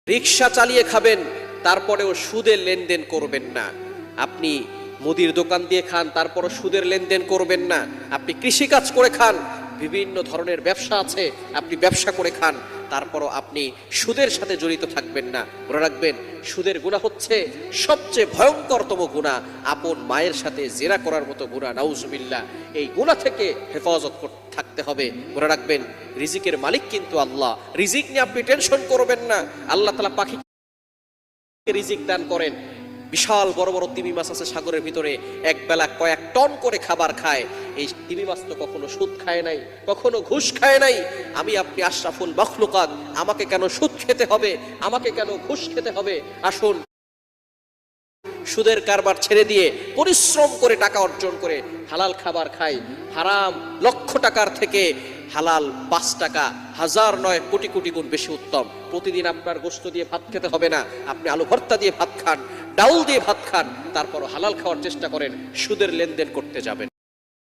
রিক্সা চালিয়ে খাবেন, তারপরেও সুদের লেনদেন করবেন না। আপনি মুদির দোকান দিয়ে খান, তারপরও সুদের লেনদেন করবেন না। আপনি কৃষিকাজ করে খান, বিভিন্ন ধরনের ব্যবসা আছে, আপনি ব্যবসা করে খান, তারপরও আপনি সুদের সাথে জড়িত থাকবেন না। মনে রাখবেন, সুদের গুনাহ হচ্ছে সবচেয়ে ভয়ঙ্করতম গুনাহ, আপন মায়ের সাথে জেনা করার মতো গুনাহ, নাউজুবিল্লাহ। এই গুনাহ থেকে হেফাজত থাকতে হবে। মনে রাখবেন, রিজিকের মালিক কিন্তু আল্লাহ। রিজিক নিয়ে আপনি টেনশন করবেন না। আল্লাহ তাআলা পাখিকে রিজিক দান করেন। বিশাল বড় বড় তিমি মাছ আছে সাগরের ভিতরে, এক বেলা কয়েক টন করে খাবার খায়। এই তিমি মাছ তো কখনো সুদ খায় নাই, কখনো ঘুষ খায় নাই। আমি আপনি আশরাফুল মাখলুকাত, আমাকে কেন সুদ খেতে হবে, আমাকে কেন ঘুষ খেতে হবে? আসুন, সুদের কারবার ছেড়ে দিয়ে পরিশ্রম করে টাকা অর্জন করে হালাল খাবার খাই। হারাম লক্ষ টাকার থেকে হালাল 5 টাকা হাজার নয় কোটি কোটি গুণ বেশি উত্তম। প্রতিদিন আপনার গোশত দিয়ে ভাত খেতে হবে না, আপনি আলু ভর্তা দিয়ে ভাত খান, ডাউল দিয়ে ভাত খান, তারপরও হালাল খাওয়ার চেষ্টা করেন, সুদের লেনদেন করতে যাবেন।